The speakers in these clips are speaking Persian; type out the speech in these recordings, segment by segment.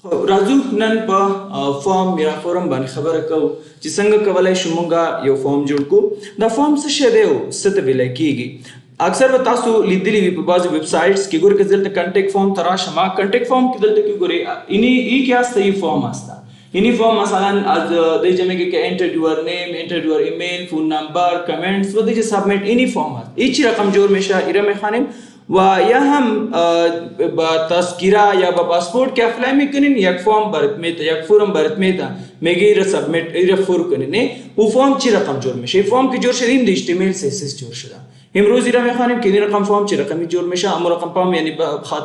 راځو نن په فارم یا فورم باندې خبره کوو چې څنګه کولای شو مونږه یو فارم جوړ کړو. دا فارم څه شی دی او څه ته ویل کېږي؟ اکثر به تاسو لیدلی وي په بعضو ویب سایټس کې ګورئ که دلته کنټیکټ فارم ته راشم کنټیکټ فارم کې دلته کې ګورئ ای که هست ای فارم هست. اینی فرم مثلا از دیگه میگه که enter your name, enter your email, phone number, comments و دیگه submit اینی فرم هست. هیچ رقم جور میشه ایره میخوانیم و یا هم با تذکره یا با پاسپورت که اپلای میکنین یک فرم برات میاد یک فرم برات میاد میگه ایره سابمیت ایره فور کنین او فرم چی رقم جور میشه؟ فرم که جور شده این دی HTML CSS جور شده. امروز ایره میخوانیم که این رقم فرم چی رقمی جور میشه. اما رقم فرم یعنی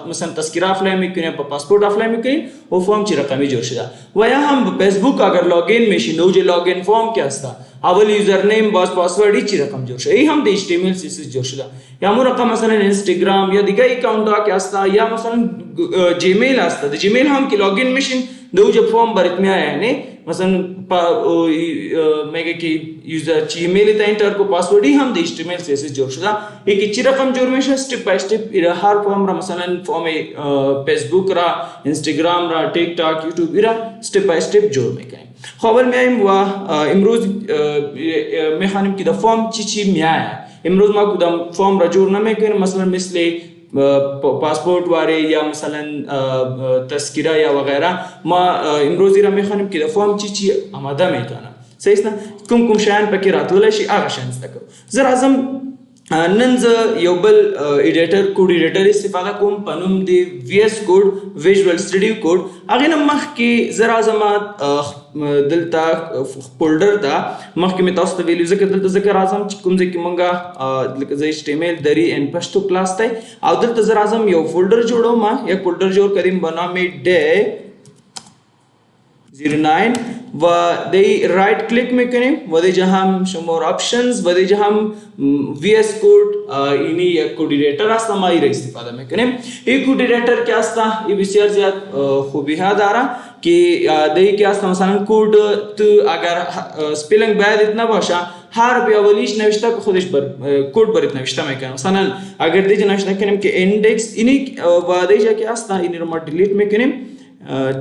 مثلا تذکره اپلای میکنین با پاسپورت اپلای میکنین او فرم چی رقمی جور شده. و یا هم فیسبوک اگر لاگین میشین او جو لاگین فرم که هست اول یوزر نیم باز پاسورد هیچ رقم جور شده. ای هم دی HTML CSS جور شده. یا مو رقم مثلا اینستاگرام یا دیگه اکاونت ها که هست یا مثلا جیمیل هست. دی جیمیل هم که لاگین میشین دو جو فرم برات میاد یعنی مثلا میگه که یوزر جیمیل تا انتر کو پاسورد هم دی HTML CSS جور شده. یکی چی رقم جور میشه استپ بای استپ هر فرم را مثلا فرم فیسبوک را اینستاگرام را ټیک ټاک یوټیوب را استپ بای استپ جور میکنیم. خب اول میایم و امروز میخوانیم که د فرم چی میاد. امروز ما کدام فرم را جور نمیکنیم مثلا مثل پاسپورت واره یا مثلا تذکره یا وغیره. ما امروز را میخوانیم که د فرم چی آماده میکنم. صحیح است؟ کوم شیان پکې راتللی شي هغه شیان زده کوو. زه راځم نن زه یو بل کوډ ایډیټر استفاده کوم په نوم دی VS کوډ ویژوال سټوډیو کوډ. هغې نه مخکې زه راځم دلته فولډر ته مخکې مې تاسو ته ویلي ځکه دلته ځکه راځم چې کوم ځای کې مونږه لکه زه HTML دری اینڈ پشتو کلاس دی او دلته زه راځم یو فولډر جوړوم. یک فولډر جوړ کردیم به نام دی 09 و دی رایت کلیک میکنیم و دی هم شمار آپشنز و دی هم VS کوड اینی یک کوड ایڈیٹر هست ما ای را استفاده میکنیم. این کوड ایڈیٹر که هست ای بسیار زیاد خوبی ها داره که دی که هست مثلا کوड تو اگر سپیلنگ باید اتنا باشه هر بی اولیش نوشته که خودش کوড برات نوشته میکنه. مثلا اگر دیجا نوشته کنیم که ایندکس اینی و دیجا که هست اینی رو ما دیلیت میکنیم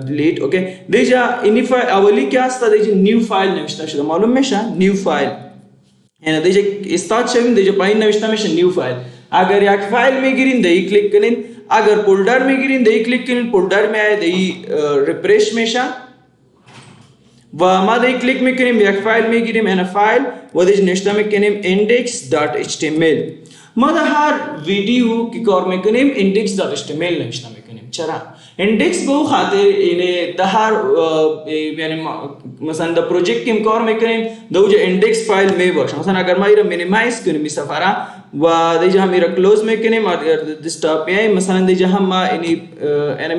delete اوکی. دیجا اینی فایل اولی که هست دیجا نیو فایل نوشته شده معلوم میشه نیو فایل یعنی دیجا استارت شویم دیجا پایین نوشته میشه نیو فایل. اگر یک فایل میگیرین دی کلیک کنین اگر فولدر میگیرین دی کلیک کنین فولدر میاد دی ریفرش میشه و ما دی کلیک میکنیم یک فایل میگیریم این فایل و دیجا نوشته میکنیم index.html. ما در هر ویدیو که کار میکنیم index.html نوشته میکنیم. چرا؟ इंडेक्स बहु खातिर इन्हें दहर यानी مثلا د پروژیکت کې کار میکنیم دو جو इंडेक्स فایل می باشه. مثلا اگر ما ایره مینیمایز کنیم می سفره و دیجا هم ایره کلوز میکنیم اگر دسکتاپ میای مثلا دیجا هم ما اینی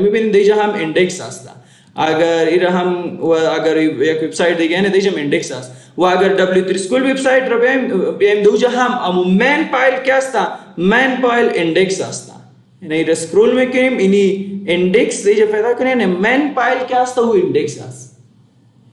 میبینیم دیجا هم इंडेक्स هست. اگر ایره هم و اگر یک وبسایت دیگه نه دیجا इंडेक्स هست و اگر W3 اسکول وبسایت رو بیایم دوجا هم امو مین فایل که هست مین فایل इंडेक्स هست. یعنی ایره اسکرول میکنیم اینی इंडेक्स دیجا پیدا کنیم مین فایل که هست و इंडेक्स هست.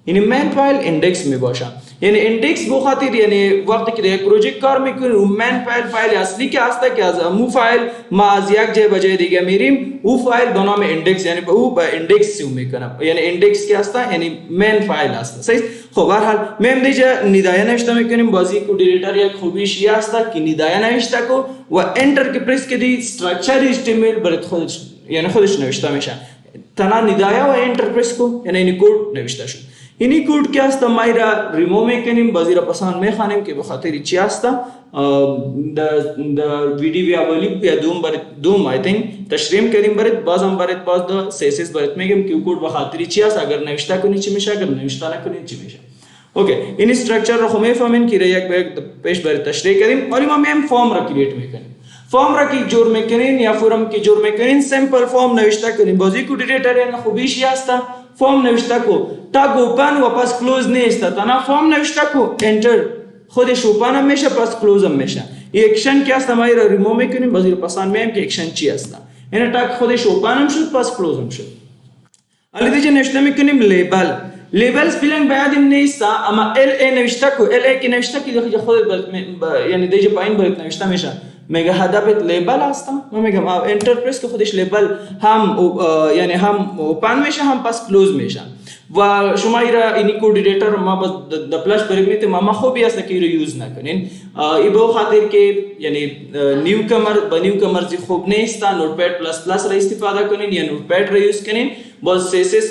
یعنی مین فایل इंडेक्स می باشه. یعنی इंडेक्स بو خاطر یعنی وقتی که یک پروژه کار میکنیم اون مین فایل اصلی که هست که از مو فایل ما از یک جای به جای دیگه میریم او فایل به نام इंडेक्स یعنی او با इंडेक्स سیو میکنه یعنی इंडेक्स که هست یعنی مین فایل هست. صحیح؟ خب هر حال میم دیجا ندایه نوشته میکنیم بازی کوड ایڈیٹر یک خوبیش یہ هست که ندایه نوشته کو و انٹر که پرس کردی استراکچر HTML برات خودش یعنی خودش نوشته میشه. تنها ندایه و انٹر پرس کو یعنی این کوড نوشته شد. اینی کوড که هست ما ایرا ریمو میکنیم بازی را پسند میخوانیم که بخاطر چی هست در ویدیو اولی یا دوم آی تینک تشریح کردیم برات بازم برات باز دا CSS برات میگم که کوড بخاطر چی هست اگر نوشته کنی چی میشه اگر نوشته نکنی چی میشه. اوکی این استراکچر رو میفهمین که یک پیش برات تشریح کردیم. ولی ما میم فرم را کرییت میکنیم. فرم را که جور میکنین یا فرم که جور میکنین سیمپل فرم نوشته کنین. بازی کوड ایڈیٹر یعنی خوبیش هست فرم نوشته کو تاگ اوپن و پس کلوز نیست تنها فرم نوشته کو انتر خودش اوپن هم میشه پس کلوز هم میشه. این اکشن که هست ما را ریمو میکنیم بازی رو پسند میایم که اکشن چی هست. یعنی تاگ خودش اوپن هم شد پس کلوز هم شد. حالا دیگه نوشته میکنیم لیبل سپیلنگ باید نیست اما LA نوشته کو LA که نوشته که دیگه خودت یعنی دیگه پایین برات نوشته میشه میگه هدفت لیبل هستم. من میگم انترپرایز که خودش لیبل هم یعنی هم اوپن میشه هم پس کلوز میشه و شما اینی کوردینیتور ما با دپلاش برمیت ما خوبی است که اینو یوز نکنین. ای به خاطر که یعنی نیوکمر زی خوب نیست نوتپد پلس پلس را استفاده کنین یا نوتپد را یوز کنین. باز CSS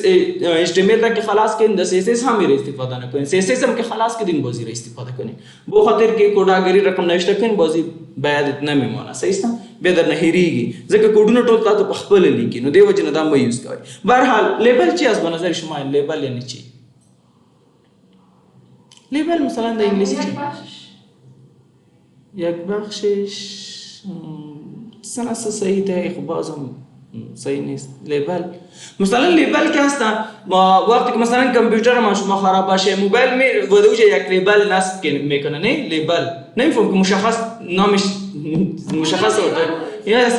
HTML را که خلاص کنین در CSS هم را استفاده نکنین. CSS هم که خلاص کردین بازی را استفاده کنین. به خاطر که کداگری رقم نوشته کنین بازی باید نمیمونه. صحیح است؟ بدر نهریگی. ځکه کوډونه ټول تاسو په خپل لیکي نو دی وجه نه دا مې یوز کوي. بهرحال لیبل چی از به نظر شما لیبل یعنی چی؟ لیبل مثلا در انگلیسی چی؟ یک بخشش سنه صحیح ده خب بازم صحیح نیست. لیبل مثلا لیبل که هست وقتی که مثلا کامپیوتر ما شما خراب باشه موبایل می ودوجه یک لیبل نصب میکنه نه لیبل نمیفهم که مشخص نامش مشخص ہوتا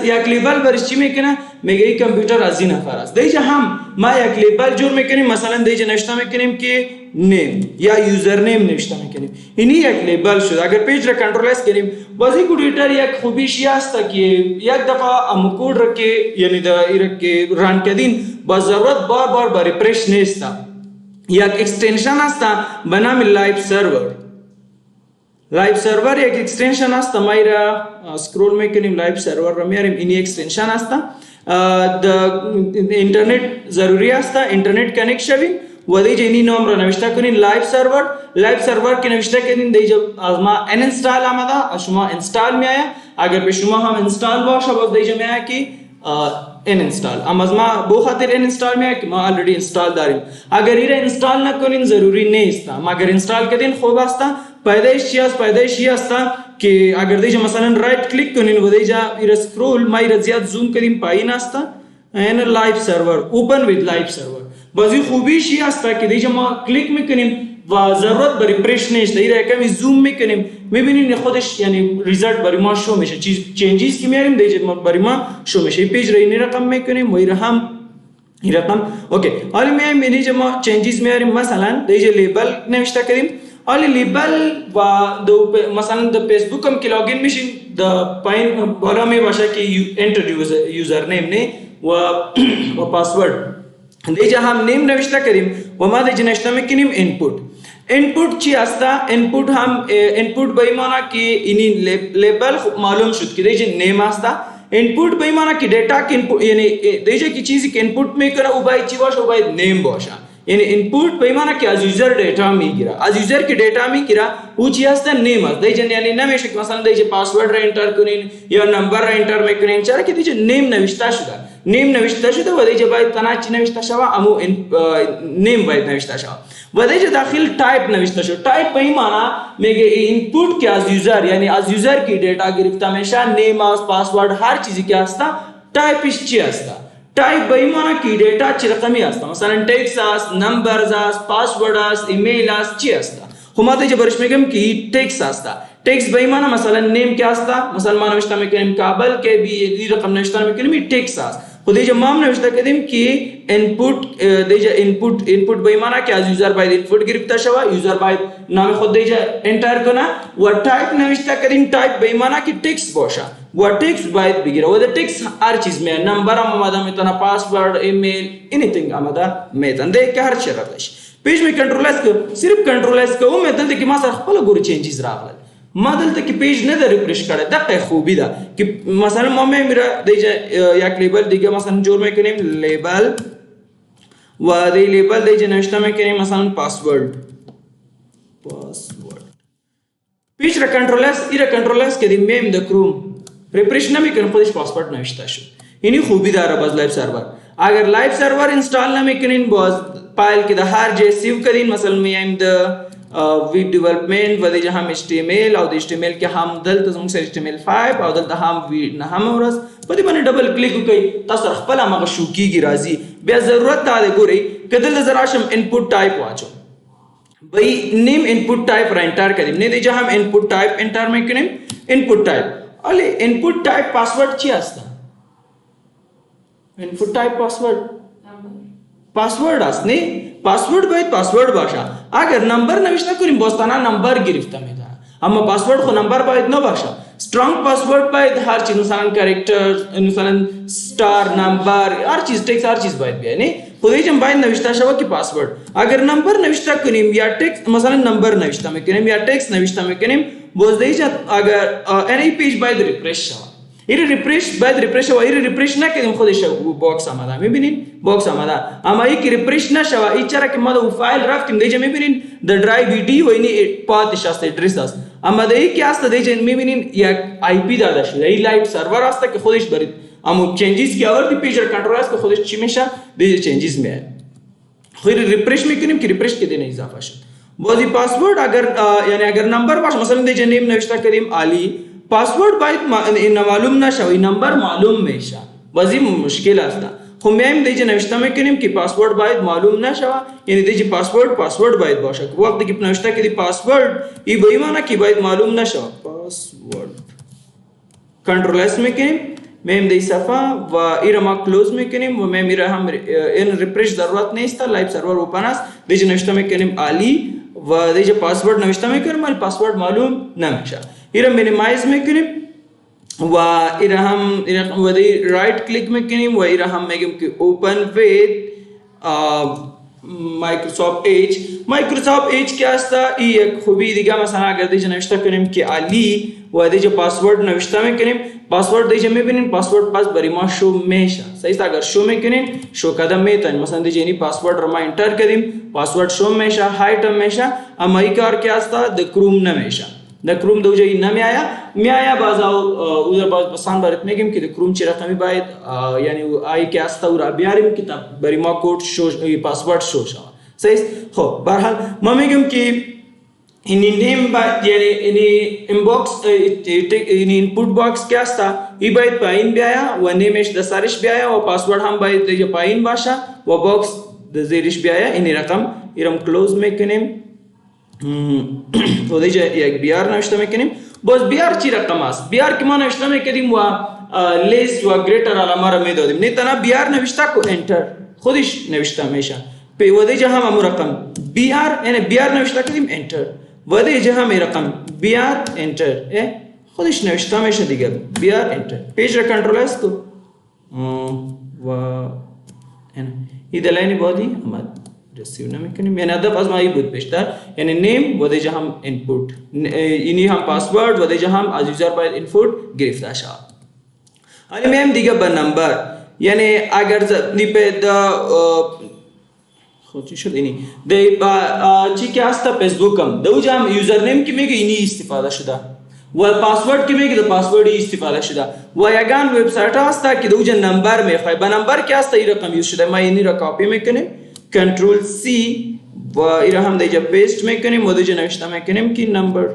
یک لیبل برش چی میکنه میگه این کامپیوتر از این نفر است. دیگه هم ما یک لیبل جور میکنیم مثلا دیگه نوشته میکنیم که نیم یا یوزر نیم نوشته میکنیم اینی یک لیبل شد. اگر پیج را کنترل اس کنیم بازی کوډیټر یک خوبیش است که یک دفعه ام کوډ را که یعنی دا ایره که ران کردین با ضرورت بار بار با ریفرش نیست. یک اکستنشن است به نام لایو سرور. لایو سرور یک اکستنشن است ما را اسکرول میکنیم لایو سرور را میاریم اینی اکستنشن است د اینترنت ضروری است اینترنت کانکت شوین و دیگه اینی نام را نوشته کنین لایو سرور که نوشته کنین دیگه از ما ان انستال آمده از شما انستال میآید. اگر به شما هم انستال باشه باز دیگه میآید که ان انستال اما از ما بو خاطر ان انستال میآید که ما آلریدی انستال داریم. اگر این انستال نکنین ضروری نیست اما اگر انستال کردین خوب است. پیدایشی است که اگر دیگه مثلا رایت کلیک کنین و دیگه این اسکرول ما این زیاد زوم کردیم پایین است این لایو سرور اوپن وید لایو سرور. بازی خوبیش این است که دیگه ما کلیک میکنیم و ضرورت برای ریفرش نیست. این کمی زوم میکنیم میبینین خودش یعنی ریزالت برای ما شو میشه. چینجز که میاریم دیگه برای ما شو میشه. این پیج را این رقم میکنیم و این رقم اوکی. حالا میایم اینجا ما چینجز میاریم مثلا دیگه لیبل نوشته کردیم حالا لیبل و مثلا د فیسبوک هم که لاگین میشین د پایین بالا می باشه که انتر یوزر نیم نه و پاسورد دیگه هم نیم نوشته کردیم و ما دیگه نوشته میکنیم انپوت چی است؟ انپوت هم انپوت به این معنی که اینی لیبل معلوم شد که دیگه نیم است. انپوت به این معنی که دیتا که یعنی دیگه کی چیزی که انپوت میکنه او باید چی باشه او باید نیم باشه. یعنی انپوت به این معنی که از یوزر دیتا میگیره از یوزر که دیتا میگیره او چی است نیم است. دیگه یعنی نمیشه که مثلا دیگه پاسورد را انتر کنین یا نمبر را انتر میکنین چرا که دیگه نیم نوشته شده و دیگه باید تنها چی نوشته شوه امو نیم باید نوشته شوه و دیگه داخل تایپ نوشته شد. تایپ به این معنی میگه اینپوت که از یوزر یعنی از یوزر کی دیتا گرفته میشه نیم است پاسورد هر چیزی که است تایپش چی است. تایپ به این معنی که دیتا چه رقمی است مثلا تکست است نمبرز است پاسورد است ایمیل است چی است. خب ما دیگه برش میگم که تکست است. تکست به این معنی مثلا نیم که است مثلا ما نوشته میکنیم کابل که بی رقم نوشته میکنیم تکست است. خود دیگه ما هم نوشته کردیم که انپوت دیگه انپوت به این معنی که از یوزر باید انپوت گرفته شود یوزر باید نام خود دیگه انتر کنه و تایپ نوشته کردیم تایپ به این معنی که تکست باشه و تکست باید بگیره و تکست هر چیز میاد نمبر هم آماده میتونه پاسورد ایمیل انیثینگ آماده میتونه دیگه که هر چی راغلش پیج می کنترل اس کو صرف کنترل اس کو میتونه که ما سره خپل ګور چینجز راغله ما دلته کې پیج نه ریفرش کړه دغه خوبی ده که مثلا ما میره دیگه یک لیبل دیگه مثلا جور میکنیم لیبل و دی لیبل دیگه نوشته میکنیم مثلا پاسورد پیج را کنترل اس کردیم میم د کروم ریفرش نمیکنیم خودش پاسورد نوشته شد. اینی خوبی داره باز لایو سرور. اگر لایو سرور انستال نمیکنین باز فایل که د هر جای سیو کردین مثلا میم د ویب ډیولپمنٹ و دیگه هم HTML او د HTML کې هم دلته زموږ سره HTML5 او دلته هم ورس په دې باندې ډبل کلیک وکړئ تاسو خپل هغه شو کیږي راځي بیا ضرورت دا دی ګورئ کدل زراشم انپوټ ټایپ واچو بای نیم انپوټ ټایپ را انټر کړئ نه دیگه هم انپوټ ټایپ انټر میکنیم انپوټ ټایپ الی انپوټ ټایپ پاسورد چی است انپوټ ټایپ پاسورد است نه پاسورد باید پاسورد باشه. اگر نمبر نوشته کنیم باستانا نمبر گرفته میده اما پاسورد خو نمبر باید نباشه سترونگ پاسورد باید هر چیز مثلا کاراکتر مثلا ستار نمبر هر چیز تکس هر چیز باید بیاید نه خودش هم باید نوشته شود که پاسورد اگر نمبر نوشته کنیم یا تکس مثلا نمبر نوشته میکنیم یا تکس نوشته میکنیم باز دیگه اگر این پیج باید ریفرش شود این ریفرش باید ریفرش و این ریفرش نکنیم خودش باکس آمده میبینین باکس آمده اما این که ریفرش نشود این چرا که ما دو فایل رفتیم دیگه میبینین در درایو دی و اینی پاتش است ادرس است اما دیگه که است دیگه میبینین یک آی پی داده شده این لایو سرور است که خودش برید اما چنجز که آوردی پیج را کنترل است که خودش چی میشه دیگه چنجز میاد خیر ریفرش میکنیم که ریفرش که دیگه اضافه شد بازی پاسورد اگر یعنی اگر نمبر باشه مثلا دیگه نیم نوشته کردیم علی پاسورد باید این معلوم نشه و این نمبر معلوم میشه بازی مشکل است خب میایم دیگه نوشته میکنیم که پاسورد باید معلوم نشه یعنی دیگه پاسورد باید باشه وقتی که نوشته کردی پاسورد این به این معنی که باید معلوم نشه پاسورد کنترل اس میکنیم میایم دی صفحه و این ما کلوز میکنیم و میایم هم این ریفرش ضرورت نیست لایو سرور اوپن است دیگه نوشته میکنیم علی و دیگه پاسورد نوشته میکنیم ولی پاسورد معلوم نمیشه این مینیمایز میکنیم و این هم و دی رایت کلیک میکنیم و این هم میگیم که اوپن وید مایکروسافت ایج که است این یک خوبی دیگه مثلا اگر دیگه نوشته کنیم که علی و دیگه پاسورد نوشته میکنیم پاسورد دیگه میبینین پاسورد پس برای ما شو میشه صحیح اگر شو میکنین شو کردن میتونین مثلا دیگه این پاسورد رو ما انتر کردیم پاسورد شو میشه هایت میشه اما این کار که است د کروم نمیشه د کروم دوجه این میآیا باز او باز پسند برات میگیم که د کروم چه رقمی باید یعنی آی که است او را بیاریم که برای ما کد شو پاسورد شو شود صحیح خب به هر حال ما میگیم که این نیم باید یعنی این باکس این اینپوت باکس که است ای باید پایین بیاید و نیمش د سرش بیاید و پاسورد هم باید دیگه پایین باشه و باکس د زیرش بیاید این رقم ایرم کلوز میکنیم و دیگه یک بیار نوشته میکنیم باز بیار چی رقم است بیار که ما نوشته میکنیم و لیس و گریتر علامه را میدادیم نه تنها بیار نوشته کو انتر خودش نوشته میشه و دیگه هم همون رقم بیار یعنی بیار نوشته کردیم انتر و دیگه هم رقم بیار انتر خودش نوشته میشه دیگه بیار انتر پیج را کنترل است کو و این دلاینی بادی آمد رسیو نمیکنیم یعنی هدف از ما این بود بیشتر یعنی نیم و دیگه هم اینپوت اینی هم پاسورد و دیگه هم از یوزر باید اینپوت گرفته شود حالا میایم دیگه به نمبر یعنی اگر نیپه خود چی شد اینی چی که هست فیسبوک هم دوجه هم یوزر نیم که میگه اینی استفاده شده و پاسورد که میگه د پاسورد استفاده شده و یگان وبسایت هست که دوجه نمبر میخوای به نمبر که هست این رقم یوز شده ما اینی را کاپی میکنیم کنترل سی و این هم دیگه پیست میکنیم و دیگه نوشته میکنیم که نمبر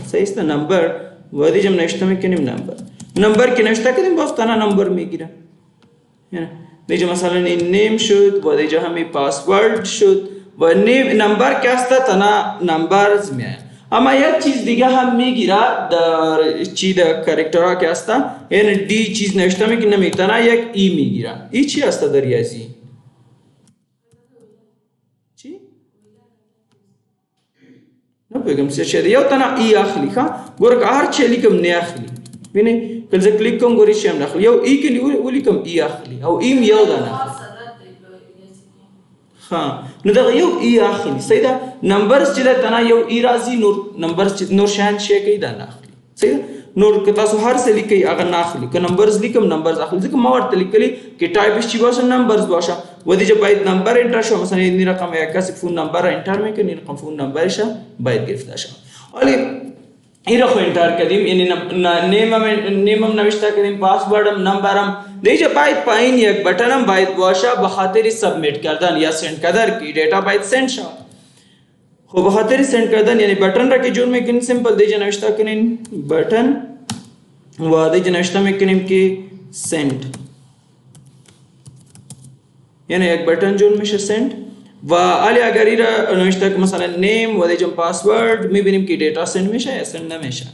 صحیح است نمبر و دیگه نوشته میکنیم نمبر که نوشته کردیم باز تنها نمبر میگیره یعنی دیگه مثلا این نیم شد و دیگه همین پاسورد شد و نمبر که هست تنها نمبرز میاد اما یک چیز دیگه هم میگیره در چی در کاراکترها که هست یعنی دی چیز نوشته میگه نمیتونه یک ای میگیره ای چی هست در ریاضی چی نپیگم چه یا تنها ای اخلی ها گورک هر چه لیکم نه اخلی ببینید کله کلیک کوم گوری شم اخلی یا ای که لیکم ای اخلی او ای میاد نه ها نو دا یو ای اخلی صحیح نمبرز چې تنا یو ای راځي نور نمبرز نور شان شي کوي دا نه اخلي صحیح نور که تاسو هر څه لیکي هغه نه اخلي که نمبرز لیکم نمبرز اخلي ځکه ما ورته لیکلي کې ټایپ چې باشه نمبرز باشه و دې چې باید نمبر انټر شو مثلا این رقم یا کسی فون نمبر انټر میکنه این رقم فون نمبر شه باید گرفته شه ولی این رو انټر کردیم یعنی نیمم نوشته کردیم پاسوردم نمبرم دیگه باید پایین یک بٹنم باید باشه به خاطر سابمیت کردن یا سند کردن کی دیتا باید سند شد خب به خاطر سند کردن یعنی بٹن را که جور میکنین سیمپل دیگه نوشته کنین بٹن و دیگه نوشته میکنیم که سند یعنی یک بٹن جور میشه سند و علی اگر این را نوشته که مثلا نیم و دیگه پاسورد میبینیم که دیتا سند میشه یا سند نمیشه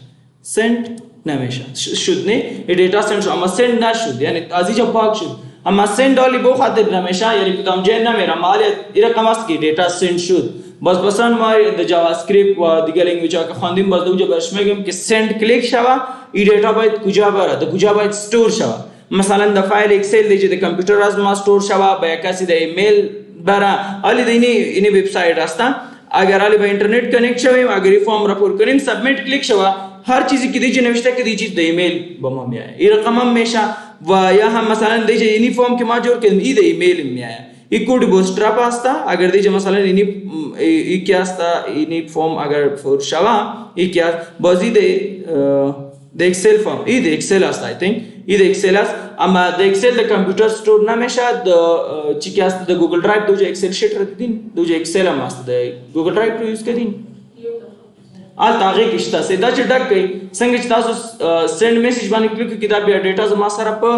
سند نمیشه شد نه دیتا سند شد اما سند نشد یعنی از اینجا پاک شد اما سند علی بو خاطر نمیشه یعنی کدام جای نمیره اما علی این رقم است که دیتا سند شد باز مثلا ما د جاوا اسکریپت و دیگه لنگویج ها که خواندیم باز دوجا برش میگم که سند کلیک شوه این دیتا باید کجا بره د کجا باید استور شوه مثلا د فایل اکسل دی چې د کمپیوټر از ما استور شوه به کسی د ایمیل بره علی د اینی ویب سایت هستن اگر علی به اینترنت کانکت شویم اگر فرم را پر کنیم سابمیت کلیک شوه هر چیزی که دیجی نوشته که دیجی د ایمیل به ما میاد این رقم هم میشه و یا هم مثلا دیجی اینی فرم که ما جور کردیم این د ایمیل میاد این کوڈ بوستراب هستا اگر دیجی مثلا اینی که هستا اینی فرم اگر پر شوه این که بازی د اکسل فرم این د اکسل هست آی تینک این د اکسل هست اما د اکسل د کمپیوټر سٹور نمیشه د چی که هست د گوگل ډرایو دوجه اکسل شیټ را دیدین دوجه اکسل هم هست د گوگل ډرایو پر یوز کردین آل تاغه کشتا سیدا چې ډک گئی څنګه چې تاسو سند میسج باندې کلیک کړئ بیا ډیټا زما سره په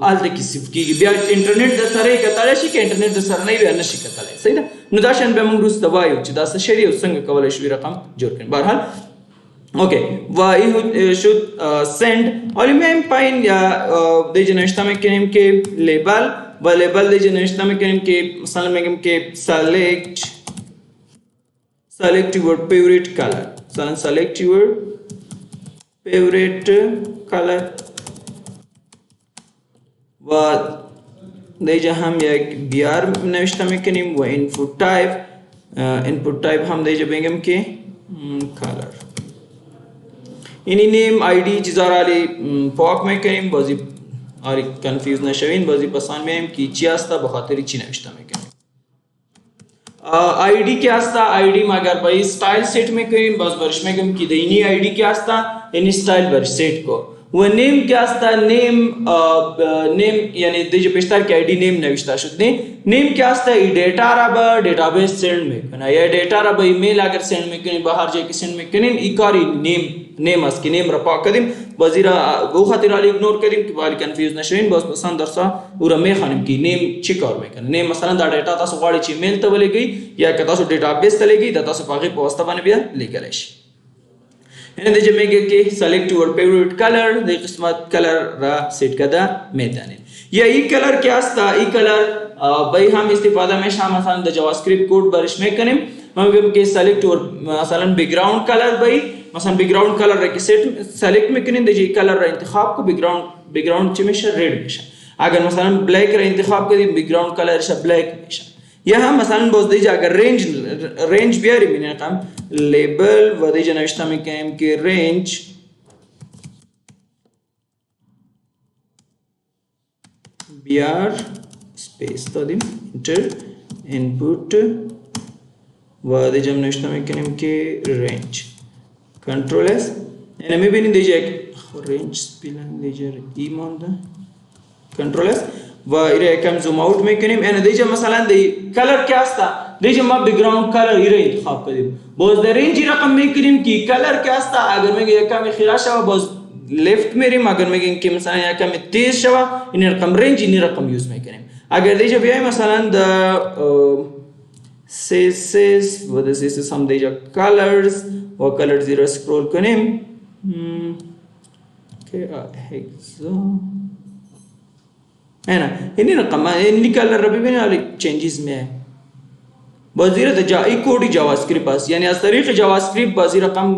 آل د کیسف کیږي بیا انټرنیټ د سره کتل شي کې انټرنیټ د سره نه وي نه شي کتل صحیح ده نو دا شان به موږ روس دوایو چې دا څه شری او څنګه کولای شو رقم جوړ کړو بهرحال اوكي و should send और मैं पाइन या दे जनष्टा में करें के लेबल व लेबल दे जनष्टा में करें के मसाला में करें के select your favorite color select your favorite color व दे हम या br नष्टा में करें व input type हम दे जबेंगे के color इनी नेम आईडी जिजाराली पॉक में करें बाजी और कंफ्यूज नशवीन बाजी पसंद में की चियास्ता बखातिर ची नविश्ता में करें आईडी क्या आस्ता आईडी में अगर भाई स्टाइल सेट में करें बस वर्ष में कम की देनी आईडी क्या आस्ता इन स्टाइल वर्ष सेट को वो नेम क्या आस्ता नेम यानी दे जो पेशतर की आईडी नेम नविश्ता शुद्ध नेम क्या आस्ता ये डेटा रबा डेटाबेस सेंड में करना या डेटा रबा ईमेल अगर सेंड में करें बाहर जाके सेंड में करें इकारी नेम अस्की नेम रपा कदम वजीरा वो खातिर आली इग्नोर करें कि वाली कंफ्यूज नशवीन बस पसंद दरसा उरा में खानिम की नेम चिकार में करना नेम मसलन दा डेटा तासो गाड़ी ची मेल तवले गई या कतासो डेटाबेस तले गई दा तासो पागे पोस्ता बने बिया लेकर आइश इन दे जमेगे के सेलेक्ट योर फेवरेट कलर दे किस्मत कलर रा सेट कदा मैदाने या ई कलर क्या आस्ता ई कलर भाई हम इस्तेफादा में शाम मसलन द जावास्क्रिप्ट कोड बारिश में करें हम के सेलेक्ट योर मसलन बैकग्राउंड कलर भाई مثلا बैकग्राउंड कलर रखे सेलेक्ट में करें दीजिए कलर रा इंतखाब को बैकग्राउंड चमेशा रेड मेशा अगर مثلا ब्लैक रा इंतखाब करें बैकग्राउंड कलर शा ब्लैक मेशा यहाँ مثلا बोल दीजिए अगर रेंज भी आ रही मैंने काम लेबल व दीजिए नविश्ता में कहें कि रेंज br स्पेस तो दिम इंटर इनपुट व दीजिए नविश्ता में कहें कि रेंज कंट्रोल एस यानी मैं भी नहीं दीजिए रेंज स्पिलन दीजिए ई माउंट कंट्रोल एस व इरे कम जूम आउट में करें यानी दीजिए मसला दे कलर क्या आस्ता दीजिए मैं बैकग्राउंड कलर इरे इंतखाब कर दूं बोझ दे रेंज रकम में करें कि कलर क्या आस्ता अगर मैं ये कम खिलाशा बोझ लेफ्ट में रिम अगर मैं कि मसला या कम तेज शवा इन रकम रेंज इन रकम यूज में करें अगर दीजिए भी मसला the says what this is some deja colors or color zero scroll करें okay hexa है ना इन्हीं रकम इन्हीं कलर रबी में वाले चेंजेस में है बाज़ीर द जा एक कोडी जावास्क्रिप्ट बस यानी इस तरीके जावास्क्रिप्ट बाज़ीर रकम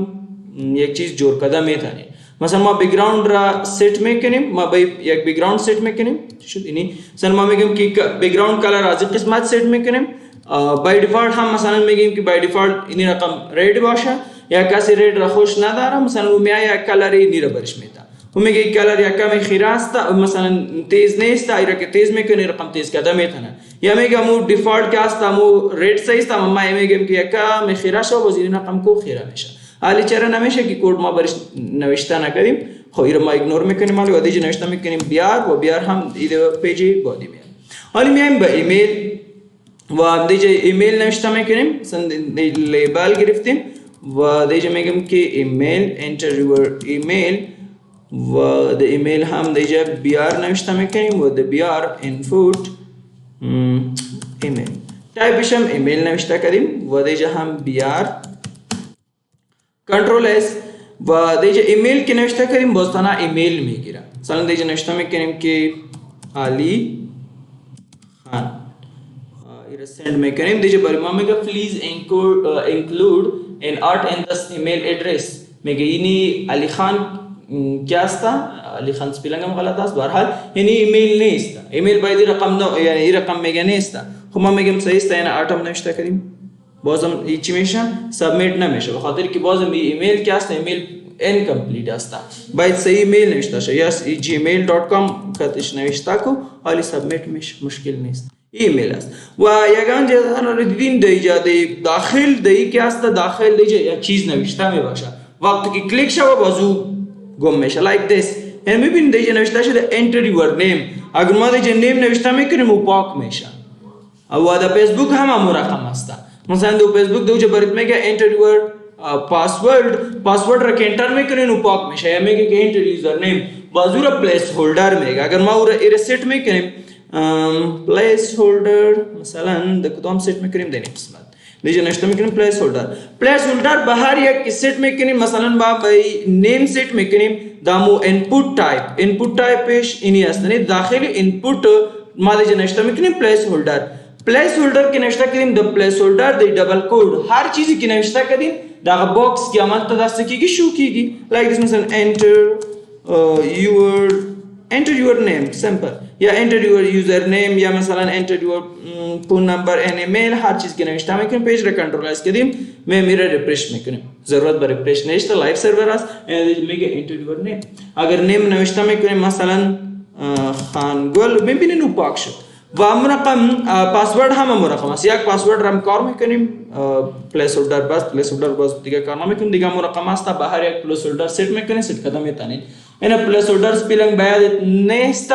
एक चीज़ जोड़ कदम में था नहीं مثلا ما बैकग्राउंड रा सेट में करें ما भाई एक बैकग्राउंड सेट में करें शुद्ध इन्हीं सनमा में कि बैकग्राउंड कलर आज किस्मत सेट में करें बाय डिफॉल्ट हम मसलन में गेम की बाय डिफॉल्ट इन्हीं रकम रेड बाशा या कैसे रेड रखोश ना दारा मसलन वो में आया कलर ही नीरा बरिश में था वो में गई कलर या कम खिरास्ता मसलन तेज नहीं था इरा के तेज में क्यों रकम तेज का दम था ना या में गया मु डिफॉल्ट क्या था मु रेड सही था मम्मा में गेम की या कम खिराशा वो जिन्हें रकम को खिरा मेशा आली चरण हमेशा की कोड में बरिश नविश्ता ना करीम हो इरा मा इग्नोर में करने मालूम अधीज नविश्ता में करीम बियार वो बियार हम इधर पेजी बॉडी में और में हम ईमेल و دیجه ایمیل نوشته میکنیم لیبل گرفتیم و دیجه میگم که ایمیل انتر یور ایمیل و د ایمیل هم دیجه بیار نوشته میکنیم و د بیار انپوت ایمیل تایپش هم ایمیل نوشته کردیم و دیجه هم بیار کنترل اس و دیجه ایمیل که نوشته کردیم باستانا ایمیل میگیره مثلا دیجه نوشته میکنیم که علی خان ایره سند میکنیم دیگه برای ما میگه please include an art in this email address. میگه اینی علی خان क्या असता علی خان स्पेलिंग هم غلط است بهرحال یعنی ایمیل نیست ایمیل باید رقم نو یعنی این رقم میگه نیست خب ما میگیم صحیح است یعنی آرتم نوشته کردیم بازم چی میشه سابمیت نمیشه به خاطر که بازم ایمیل که است ایمیل incomplete است باید صحیح ایمیل نوشته شه یا gmail.com خطش نوشته کو حالی سابمیت میشه مشکل نیست ایمیل است و یگان جزا دیدین دیجا داخل دی که است داخل دیجا یک چیز نوشته می باشه وقتی که کلیک شو بازو گم میشه like this یعنی میبینید دیجا نوشته شده enter your name اگر ما دیجا نیم نوشته میکنیم او پاک میشه و در فیسبوک هم همون رقم است مثلا دو فیسبوک دوجا برات میگه enter your پاسورد را که انتر میکنین او پاک میشه یا میگه که enter user name بازو را پلیس هولدر میگه اگر ما او را ریسیت میکنیم پلیس هولدر مثلا در کدام سیت میکنیم در این قسمت دیجا نوشته میکنیم پلیس هولدر به هر یک سیت میکنیم مثلا با نیم سیت میکنیم دامو انپوت تایپش اینی است یعنی داخل انپوت ما دیجا نوشته میکنیم پلیس هولدر که نوشته کردیم د پلیس هولدر د ډبل کوډ هر چیزی که نوشته کردیم دا باکس کې عمل ته داسته کیږي شو کیږي لایک دس مثلا enter your name simple یا enter your user name یا مثلا enter your phone number and email هر چیز که نوشته میکنیم پیج را کنترلایز کردیم میره ریفرش میکنیم ضرورت بر ریفرش نشته لایو سرور است میگه enter your name اگر نیم نوشته میکنیم مثلا خانگل میبینین او پاک شد و هم رقم پاسورد هم رقم است یک پاسورد را هم کار میکنیم پلیس هولدر باز دیگه کار نمیکنیم دیگه هم رقم است به هر یک پلیس هولدر سیت میکنیم سیت کدام میتونید اینا پلیس هولدر سپیلنگ باید نیست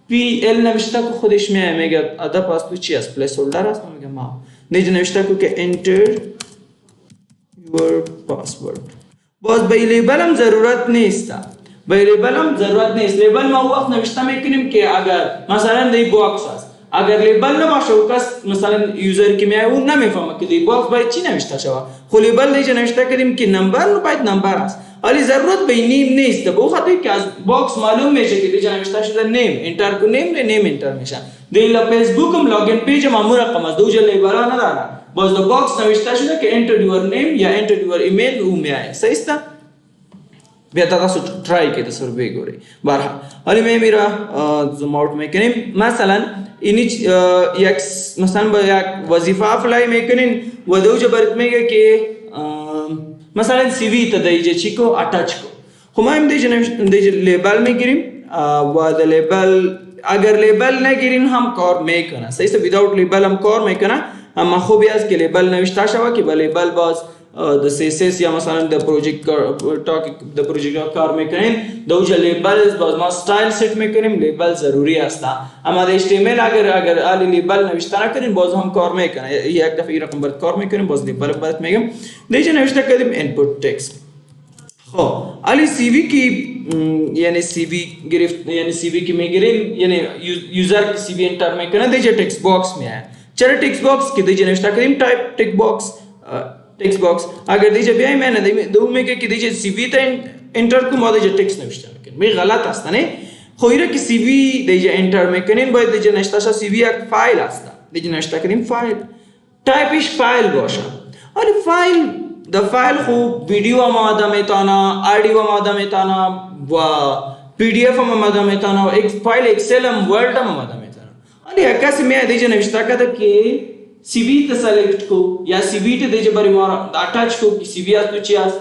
پی ال نوشته که خودش میگه ادب است تو چی است پلیس هولدر است میگه ما دیگه نوشته که enter your password باز به لیبل هم ضرورت نیست لیبل ما وقت نوشته میکنیم که اگر مثلا دی باکس است اگر لیبل نباشه و کس مثلا یوزر که میای اون نمیفهمه که دی باکس باید چی نوشته شود خب لیبل دیگه نوشته کردیم که نمبر باید نمبر است ولی ضرورت به نیم نیست به خاطر که از باکس معلوم میشه که دیگه نوشته شده نیم انتر کو نیم انتر میشه دیگه فیسبوک هم لاگین پیج هم همون رقم است دوجه لیبل ها نداره باز دو باکس نوشته شده که enter your name یا enter your email او میای صحیح است بیا تاسو ट्राई کې د سروې ګوري بهرحال حالا می میرا زوم آوت میکنیم مثلا این یک مثلا با یک وظیفه اپلای میکنین و دوجه برات میگه که مثلا سی وی ته دیجه چی کو اٹچ کو خو ما هم دیجه لیبل میگیریم و د لیبل اگر لیبل نگیرین هم کار میکنه صحیح است ویداوت لیبل هم کار میکنه اما خوبی است که لیبل نوشته شوه که با لیبل باز د CSS یا مثلا د پروژه کار میکنین دوجه لیبل باز ما ستایل سیت میکنیم لیبل ضروری است اما د HTML اگر علی لیبل نوشته نکنین باز هم کار میکنه یک دفعه این رقم برات کار میکنیم باز لیبل برات میگم دیگه نوشته کردیم input text خب علی سی وی کی یعنی سی وی گرفت یعنی سی وی کی میگیریم یعنی یوزر کی سی وی انٹر میکنه دیگه text box में है चलो text box के दीजिए नोट करें type text box अगर दीजिए भी मैंने दो में के दीजिए सीवी ता एंटर को मोदे टेक्स्ट नोट करें मैं गलत आस्ता ने खोइरा की सीवी दीजिए एंटर में करें बाय दीजिए नोट सीवी एक फाइल आस्ता दीजिए नोट करें फाइल टाइप इस फाइल गोशा और फाइल द फाइल को वीडियो मादा में ताना ऑडियो मादा में ताना व पीडीएफ मादा में ताना एक फाइल एक्सेल वर्ड मादा में ताना और एकासी में दीजिए नोट करें कि सीवी ته سلیکټ کو یا सीवी ته د جبر ما اٹیچ کو कि सीवी از تو چی از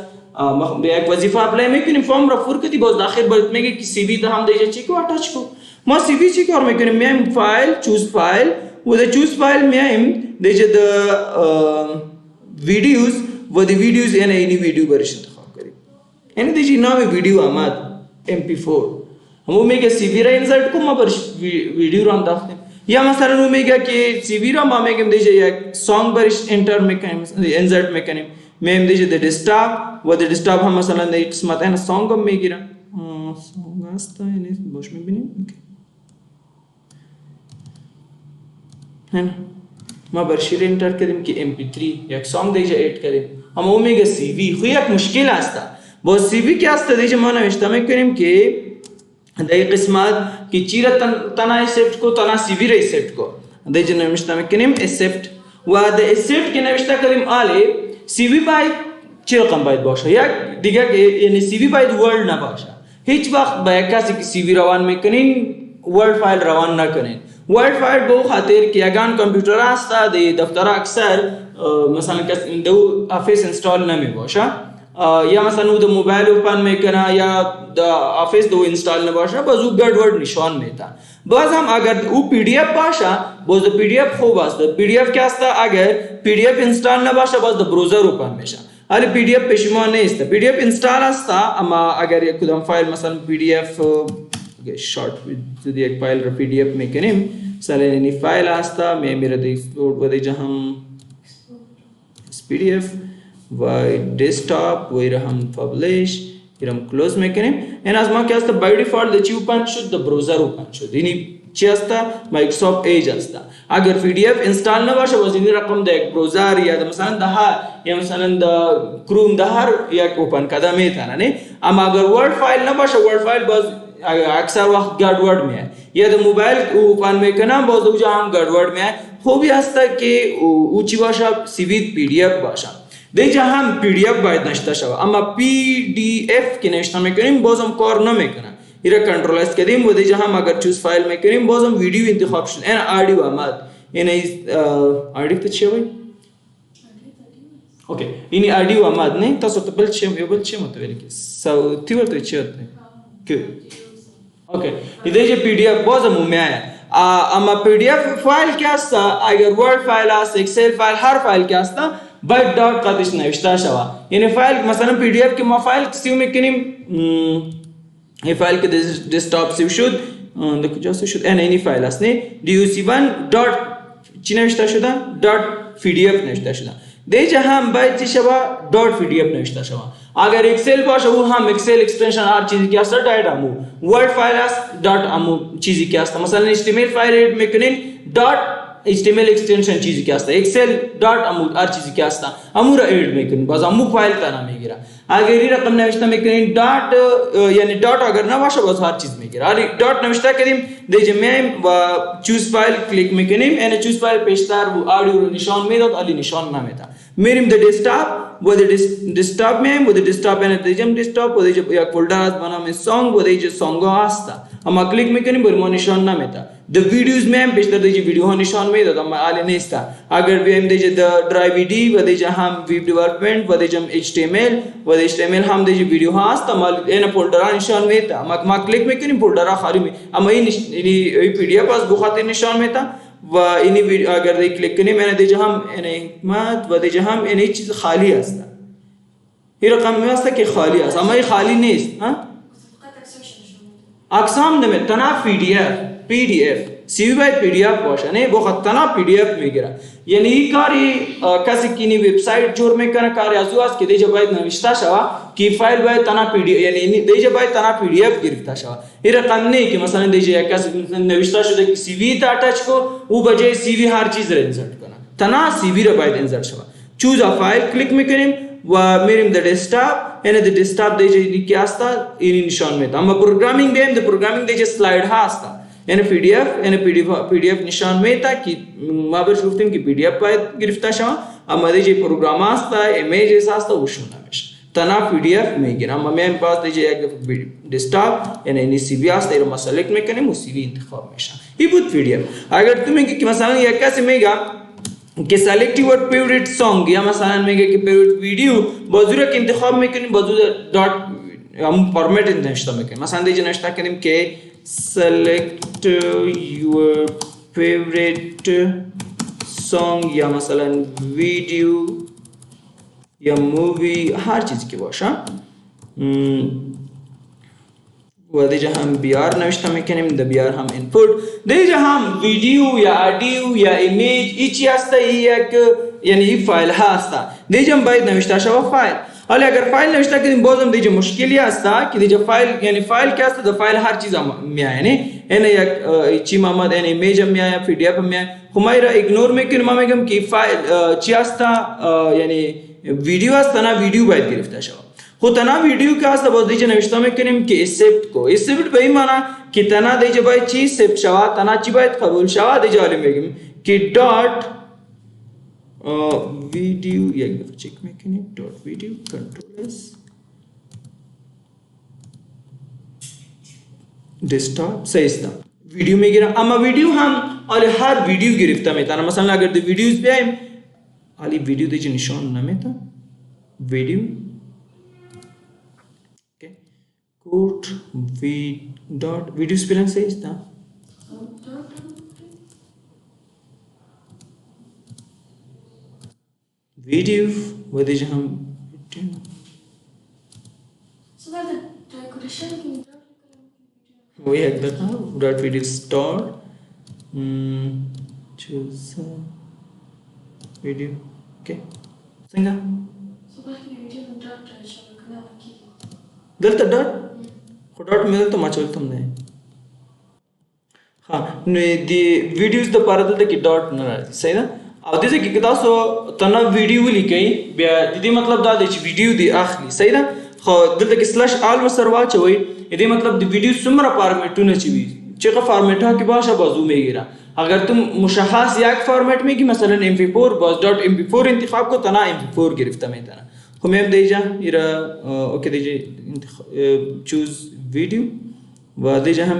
یک وظیفه اپلای میکنیم فرم را فور کردی باز داخل برات میگه कि सीवी ته هم دیجه چی کو اٹیچ کو ما सीवी چی کار میکنیم میایم فایل چوز فایل و د چوز فایل میایم دیجه د ویدیوز و د ویدیوز یعنی اینی ویدیو برش انتخاب کریم یعنی دیجه نام ویدیو آمد mp4 همو میگه सीवी را انسرت کو ما برش ویدیو را انداختیم या مثلا वो मेगा के सीवी रा मामे के दीजिए एक सॉन्ग पर इंटर मैकेनिज्म इंसर्ट मैकेनिज्म में दीजिए द डेस्कटॉप वो द डेस्कटॉप हम مثلا एक स्मत है ना सॉन्ग को मेगिरा सॉन्ग आस्ता है नहीं बोश में भी नहीं है ना ما برشیر انटर کردیم که mp3 یک سانگ دیجه ایڈ کردیم هم اومگا सीवी خو یک مشکل است با सीवी که است دیجه ما نوشته میکنیم که در قسمت که چی را تنها سیفت کو تنها سی وی را سیفت کو دیگه نوشته میکنیم accept و در accept که نوشته کردیم آلی CV باید چه رقم باید باشه یک دیگه یعنی CV باید ورد نباشه هیچ وقت با یک کسی که CV روان میکنین ورد فایل روان نکنین ورد فایل به خاطر که یگان کامپیوتر هست در دفتر اکثر مثلا کسی دو آفیس انستال نمی باشه یا مثلا او دو موبایل اوپن میکنه یا دو آفیس دو انستال نباشه باز او گډوډ نشان میده باز هم اگر او پی دی اف باشه باز پی دی اف خوب است پی دی اف که است اگر پی دی اف انستال نباشه باز دو براوزر اوپن میشه ولی پی دی اف پشیمان نیست پی دی اف انستال است اما اگر یک کدام فایل مثلا پی دی اف شارت وید یک فایل رو پی دی اف میکنیم مثلا این فایل است می میره ایکسپورت و دیگه هم پی دی اف و desktop ویره هم پابلیش ایرم کلوز میکنیم این از ما که است بای دیفالت چی اوپن شد د براوزر اوپن شد یعنی چی است مایکروسافت ایج است اگر پی دی اف انستال نباشه باز این رقم د یک براوزر یا مثلا ده یا مثلا د کروم ده هر یک اوپن کده میتونه نه اما اگر ورد فایل نباشه ورد فایل باز اکثر وقت گډوډ میاد یا د موبایل اوپن میکنم باز اونجا هم گډوډ میاد خوبی است که او چی باشه سی وی پی دی اف باشه دیگه هم پی دی اف باید نشته شود اما پی دی اف که نشته میکنیم بازم کار نمیکنه ایره کنترل اس کردیم و دیگه هم اگر چوز فایل میکنیم بازم ویدیو انتخاب شد این آدیو آمد این آدیو تو چیه بایی؟ اوکی این آدیو آمد نه تاسو ته بل چی متوجه کی صوتی ورته چیته که اوکی دیگه پی دی اف بازم میاد اما پی دی اف فایل که است اگر ورد فایل است اکسل فایل هر فایل که است باید داٹ قدش نوشته شود یعنی فایل مثلا پی دی اف که ما فایل سیو میکنیم این فایل که دسکتاپ سیو شد در کجا سیو شد این فایل است نه doc1 داٹ چی نوشته شده داٹ پی دی اف نوشته شده دیگه هم باید چی شود داٹ پی دی اف نوشته شود اگر اکسل باشه او هم اکسل اکستنشن هر چیزی که است داٹ امو ورد فایل است داٹ امو چیزی که است مثلا اچتیمیل فایل ریড میکنین داٹ HTML extension چیزی که است excel dot amud هر چیزی که است امور ادit میکنین باز امو فایل تا نمیگیره اگر این رقم نوشته میکنین دات یعنی دات اگر نباشه باز هر چیز میگیره اگر دات نوشته کردیم دیگه میایم و چوز فایل کلیک میکنیم این چوز فایل پیشتر و آدیو رو نشان میداد علی نشان نمیده میریم در دسکتاپ و در دسکتاپ میایم و در دسکتاپ یعنی دیگه دسکتاپ و دیگه یک فولدر است به نام سانگ و دیگه سانگ هست اما کلیک میکنیم بر ما نشان نمیده د ویدیوز میایم بیشتر دیگه ویدیو ها نشان میداد اما علی نیست اگر بیایم دیگه درایو دی و دیگه هم ویب دیولپمنت و دیگه HTML و HTML هم دیگه ویدیو ها هست اما این فولدر ها نشان میده اما ما کلیک میکنیم فولدر ها خالی می اما این پی دی اف از بخاطر نشان میده و این اگر دیگه کلیک کنیم این دیگه هم این حکمت و دیگه هم این چیز خالی است این رقم میاسته که خالی است اما این خالی نیست ها اقسام نمیده تنها پی دی اف سی وی باید پی دی اف باشه نه بخاطر تنها پی دی اف میگیره یعنی این کاری کسی که نی وبسایت جور میکنه کاری از او است که دیگه باید نوشته شود که فایل باید تنها پی دی یعنی دیگه باید تنها پی دی اف گرفته شود این رقم نه که مثلا دیگه یک کسی نوشته شده که سی وی تا اٹچ کو او بجای سی وی هر چیز رو انسرت کنه تنها سی وی رو باید انسرت شود چوز ا فایل کلیک میکنیم و میریم در دسکتاپ یعنی در دسکتاپ دیگه کی است این نشان میده اما پروگرامینگ بیم در پروگرامینگ دیگه اسلاید هست یعنی پی دی اف یعنی پی دی اف نشان میده که ما برش گفتیم که پی دی اف باید گرفته شود اما دیگه پروگرام است ایمیجز است و شون نمیشه تنها پی دی اف میگیره اما میایم پاس دیگه یک دسکتاپ یعنی این سی وی است رو ما سلیکت میکنیم و سی وی انتخاب میشه این بود پی دی اف اگر تو میگی که مثلا یک کسی میگه که select your favorite song یا مثلا میگه که favorite video بازو رو که انتخاب میکنیم بازو دات هم فارمت نوشته میکنیم مثلا دیگه نوشته کنیم که select your favorite song یا مثلا ویدیو یا مووی هر چیزی که باشه و دیگه هم بیار نوشته میکنیم در بیار هم اینپوت دیگه هم ویدیو یا آدیو یا ایمیج ایچی هسته یک یعنی این فایل هست دیگه هم باید نوشته شود فایل حالا اگر فایل نوشته کنیم بازم دیگه مشکلی هست که دیگه فایل یعنی فایل که هست در فایل هر چیز میایه نه این یک چی محمد این ایمیج هم میایه پی دی اف هم میایه خب ما ایرا ایگنور میکنیم ما میگم که فایل چی هست یعنی ویدیو هست نه ویدیو باید گرفته شود خو تنها ویدیو که هست باز دیگه نوشته میکنیم که اسپت کو. اسپت به این معنا که تنها دیگه باید چی اسپت شود، تنها چی باید قبول شود. دیگه حالی میگیم که دات ویدیو، یک دفعه چک میکنیم دات ویدیو کنترل اس डेस्कटॉप सही ist वीडियो में गिरा अमा वीडियो हम और हर वीडियो गिरफ्ता में था ना मसलन अगर द वीडियोस पे आए आली वीडियो दे निशान ना में था video okay quote v dot video spelling सही ist वीडियो वो दे हम so that the decoration can वही है देखा dot video star choose video okay संगा so that video and dot शबकना की गलत डॉट डॉट में तो मचल तुमने हाँ ने दी वीडियोस द पारदल तक डॉट न रहती सही ना अब जैसे कि किताब सो तना वीडियो लिखई दीदी मतलब दा दे वीडियो दी आखिरी सही ना खो दल तक स्लैश आल वसरवा चोई यदि मतलब दी वीडियो सुमरा फॉर्मेट न चीवी चेक फॉर्मेट हा की भाषा बाजू में गिरा अगर तुम मुशखस एक फॉर्मेट में की मसलन mp4 बस डॉट mp4 इंतखाब को तना mp4 गिरफ्ता में तना हम अब देजा इरा ओके देजे चूज वीडियो व देजा हम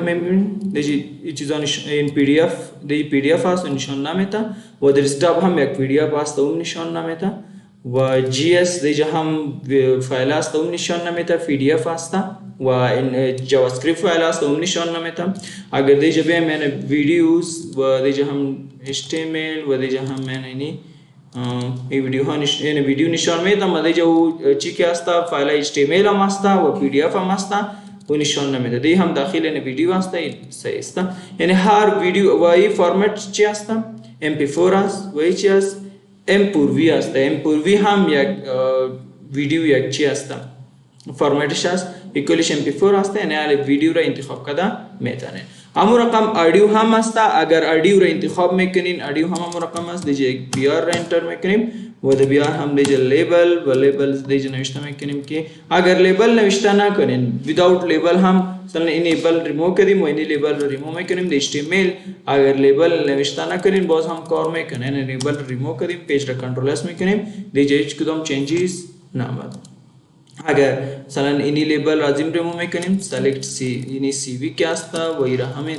देजी चीज़ों इन pdf दे pdf आस निशान नाम था व डेस्कटॉप हम एक pdf आस तो निशान नाम था व gs देजा हम फाइल आस तो निशान नाम था pdf आस था व इन जावास्क्रिप्ट फाइल आस तो निशान नाम था अगर देजा भी मैंने वीडियोस व देजा हम html व देजा हम मैंने नहीं ये वीडियो हाँ ये वीडियो निशान में था मध्य जो चीज़ आस्ता फाइल html हम आस्ता व pdf हम आस्ता वो निशान में था दे हम दाखिल ने वीडियो आस्ता सही आस्ता यानी हर वीडियो वही फॉर्मेट ची आस्ता mp4 आस वही ची आस m-पूर्वी आस्ता m-पूर्वी हम या वीडियो या ची आस्ता फॉर्मेट शास इक्वलिश mp4 आस्ता यानी आले वीडियो रा इंतखाब कदा मेताने अमु रकम ऑडियो हम आस्ता अगर ऑडियो रा इंतखाब में करें ऑडियो हम अमु रकम आस दीजिए एक br रा एंटर में करें वो द br हम दीजिए लेबल व लेबल्स दीजिए नविश्ता में करें कि अगर लेबल नविश्ता ना करें विदाउट लेबल हम सन इनेबल रिमूव करें वो इने लेबल रिमूव में करें html अगर लेबल नविश्ता ना करें बॉस हम कॉर में करें लेबल रिमूव करें पेज रा कंट्रोल एस में करें दीजिए कुछ चेंजेस ना मत अगर सलन इनी लेबल राजिम रिमूव में करें सेलेक्ट सी इनी सीवी क्या आस्ता वही रहा हमें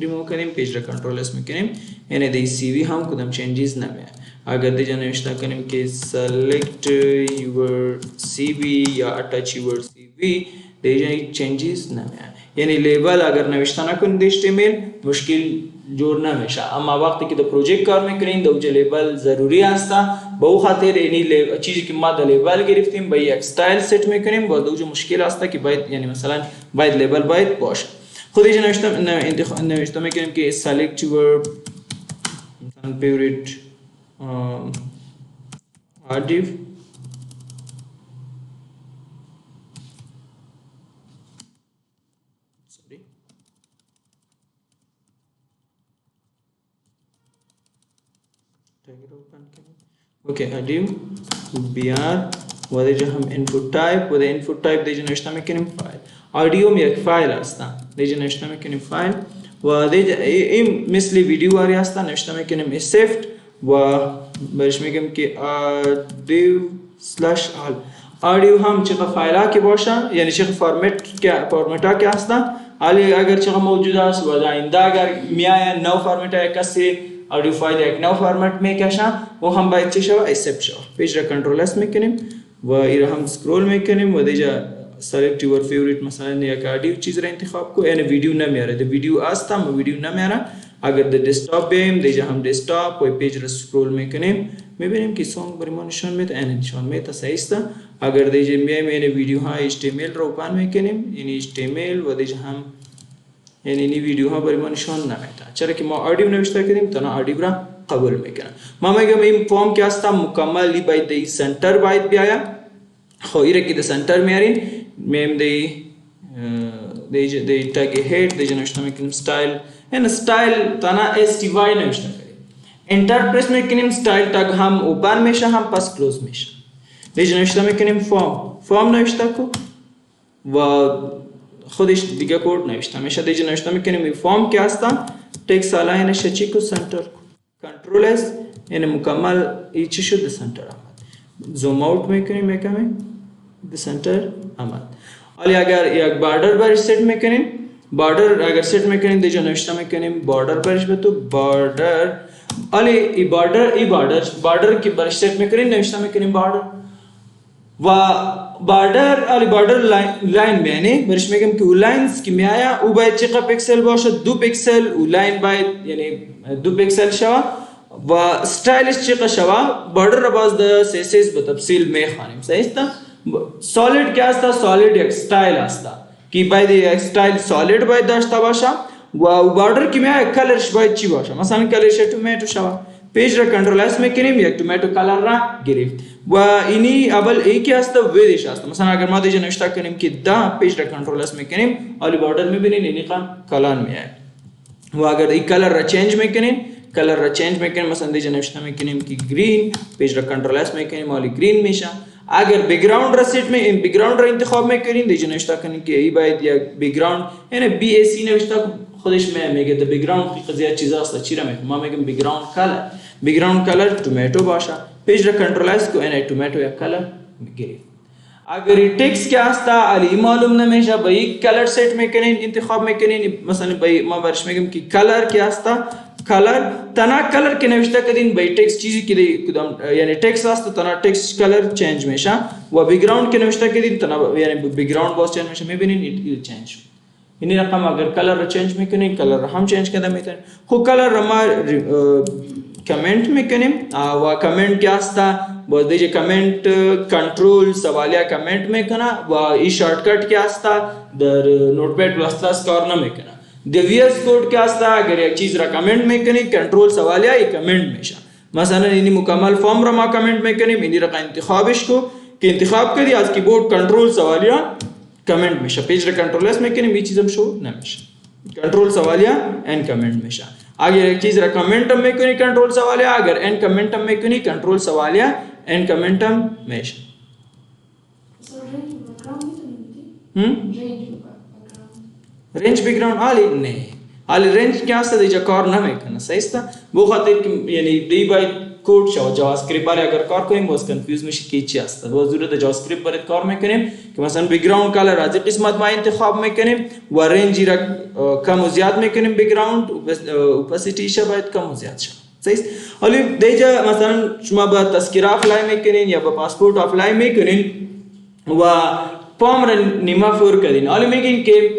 रिमूव करें पेज रा कंट्रोल एस में करें यानी दे सीवी हम कुछ चेंजेस ना में अगर दे जाने विश्ता करें कि सेलेक्ट यूर सीवी या अटैच यूर सीवी दे जाने चेंजेस ना में यानी लेबल अगर नविश्ता ना करें दे html मुश्किल जोड़ना हमेशा अम्मा वक्त की तो प्रोजेक्ट कार में करें तो जो लेबल ज़रूरी आस्ता बहु खातिर इनी चीज़ की मादा लेबल गिरफ्तीम भाई एक स्टाइल सेट में करें बहुत जो मुश्किल आस्ता कि बाइट यानी मसलन बाइट लेबल बाइट पॉश खुद ही नविश्ता में करें कि select your favourite div sorry okay div br वदे जो हम इनपुट टाइप वदे इनपुट टाइप दे जो नष्टा में किन फाइल ऑडियो में एक फाइल आस्ता दे जो नष्टा में किन फाइल वदे इम मिसली वीडियो आ रही आस्ता नष्टा में किन सेफ्ट व बरशमेगम के ऑडियो स्लैश ऑल ऑडियो हम चेक फाइला के बोशा यानी चेक फॉर्मेट क्या फॉर्मेटा क्या आस्ता आले अगर चेक मौजूदा वदा इंदा अगर मिया नौ फॉर्मेट है कैसे ऑडियो फाइल एक नौ फॉर्मेट में क्या शा वो हम बाइट चेशा एक्सेप्ट शो पेज रा कंट्रोल एस में करें व इरा हम स्क्रॉल में करें व देजा सेलेक्ट योर फेवरेट मसलन या ऑडियो चीज रा इंतखाब को यानी वीडियो ना मेरा द वीडियो आस्ता मैं वीडियो ना मेरा अगर द डेस्कटॉप पे हम देजा हम डेस्कटॉप कोई पेज रा स्क्रॉल में करें मैं भी कि सॉन्ग बरिमो निशान में तो एन निशान में तो सही था अगर देजे मैंने वीडियो हाँ html रा ओपन में करें इन html व देजा हम यानी इन वीडियो हाँ बरिमो निशान ना में था चलो कि मैं ऑडियो नविश्ता करें तो ना ऑडियो रा कबूल में करें मामा के मैं फॉर्म क्या था मुकम्मल ली बाय द सेंटर बाय भी आया हो इरे की द सेंटर में आ रही मैं दे टैग हेड दे नविश्ता में करें स्टाइल and style तना sty नविश्ता करें इंटरप्रेस में किन्हीं स्टाइल टैग हम ओपन में शा हम पास क्लोज में शा दे नविश्ता में किन्हीं فرم نوشته کو و خودش دیگه کد نوشته میشه. دیگه نوشته میکنیم این فرم که هستم تکس الاینش چی کو سنتر کو کنترل اس یعنی مکمل این چی شد سنتر آمد. زوم اوت میکنیم یکمی به سنتر آمد. ولی اگر یک بارڈر برش سیٹ میکنیم بارڈر اگر سیٹ میکنیم دیگه نوشته میکنیم بارڈر برش به تو بارڈر ولی این بارڈر که برش سیٹ میکنیم نوشته میکنیم بارڈر و بارڈر علی بارڈر لاین میانه برش میگم که اون لاینز که میآیا او باید چقدر پیکسل باشه 2 پیکسل و لاین باید یعنی 2 پیکسل شوه و استایلش چقدر شوه بارڈر را باز د CSS به تفصیل میخوانیم. صحیح است. سالید که است سالید یک استایل است که باید یک استایل سالید باید داشته باشه و بارڈر که میآیا کلرش باید چی باشه مثلا کلرش توماتو شوه پیج را کنترل اس میکنیم یک توماتو کلر را گرفت و اینی اول ای که است ویدش است مثلا اگر ما دیگه نوشته کنیم که دا پیج را کنترل اس میکنیم علی بارڈر میبینین اینی کلر میاد و اگر این کلر را چنج میکنین کلر را چنج میکنیم مثلا دیگه نوشته میکنیم که گرین پیج را کنترل اس میکنیم علی گرین میشه. اگر بکگراند را سیت می این بکگراند را انتخاب میکنین دیگه نوشته کنین که ای باید یک بکگراند یعنی BAC نوشته خودش میگه د بکگراند خیلی زیاد چیزا است چی را میگم ما میگم بکگراند کلر توماتو باشه پیج را کنترل اس کو این توماتو یا کلر میگیریم. اگر टेक्स्ट क्या asta علی معلوم نمیشه با یک کلر سیت میکنین انتخاب میکنین مثلا با ما برش میگم که کلر क्या asta کلر تنا کلر که نوشته کردین با टेक्स्ट چیزی که کدام یعنی टेक्स्ट است تنا टेक्स्ट کلر چنج میشه و بکگراند که نوشته کردین تنا یعنی بکگراند باز چنج میشه میبینین این چنج این رقم اگر کلر رو چنج میکنین کلر رو هم چنج کرده میتونین خب کلر رو ما کامنت میکنیم و کامنت क्या asta باز دیگه کامنت کنترل سوالیا کامنت میکنه و این شارتکट क्या asta در نوتپد پلس پلس کار نمیکنه. د VS کوड क्या asta اگر یک چیز را کامنت میکنی کنترل سوالیا ای کامنت میشه مثلا اینی مکمل فرم را ما کامنت میکنیم اینی را انتخابش کو که انتخاب کردی از کیبورد کنترل سوالیا کامنت میشه پیج را کنترل اس میکنیم این چیزم شو نمیشه کنترل سوالیا ان کامنت میشه. اگر یک چیز را کامنت هم میکنی کنترل سوالیا اگر ان کامنت هم میکنی کنترل سوالیا ان کامنت هم میشه. رنج بکگراند عالی نه عالی رنج क्या असतं त्याच्या کار نمیکنه صحیح است بو خاطر یعنی دی باید کوड شو جاوا اسکریپت برای اگر کار کنیم باز کنفیوز میشه که چی است باز ضرورت جاوا اسکریپت برای کار میکنیم که مثلا بکگراند کلر از قسمت ما انتخاب میکنیم و رنج را کم و زیاد میکنیم بکگراند اوپاسیتی شه باید کم و زیاد شه صحیح ولی دیگه مثلا شما با تذکره اپلای میکنین یا با پاسپورت اپلای میکنین و فرم را نیمه فور کردین ولی میگین که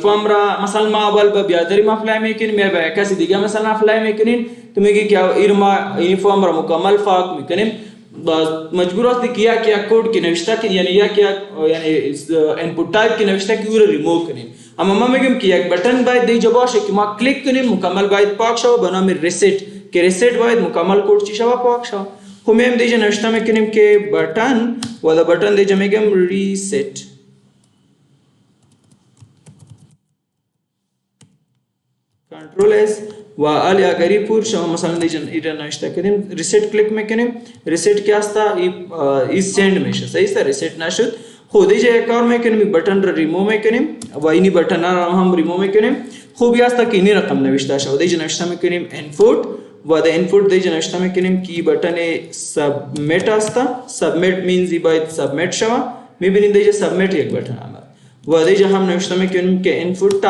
فرم را مثلا ما اول با بیادری ما اپلای میکنیم یا با کسی دیگه مثلا اپلای میکنین تو میگی که این فرم را مکمل فاق میکنیم مجبور هستی که یا کوड که نوشته که یعنی یعنی انپوت تایپ که نوشته که او را ریموو کنیم اما ما میگیم که یک بटन باید دیگه باشه که ما کلیک کنیم مکمل باید پاک شو به نام ریست که ریست باید مکمل کوड چی شو پاک شو خب میم دیگه نوشته میکنیم که بटन و دا بटन دیگه میگم ریست کنترل اس و علی اگری پور شما مثلا دیگه ایران نوشته کردیم ریست کلیک میکنیم ریست क्या असता این سند میشه صحیح است ریست نشد خود دیگه کار میکنیم بटन رو ریموو میکنیم و اینی بटन رو هم ریموو میکنیم خوبی است که اینی رقم نوشته شد دیگه نوشته میکنیم انپوت و د انپوت دیگه نوشته میکنیم که بटन سبمیت است سبمیت مینز باید سبمیت شوه میبینید دیگه سبمیت یک بटन آمد و دیگه هم نوشته میکنیم که انپوت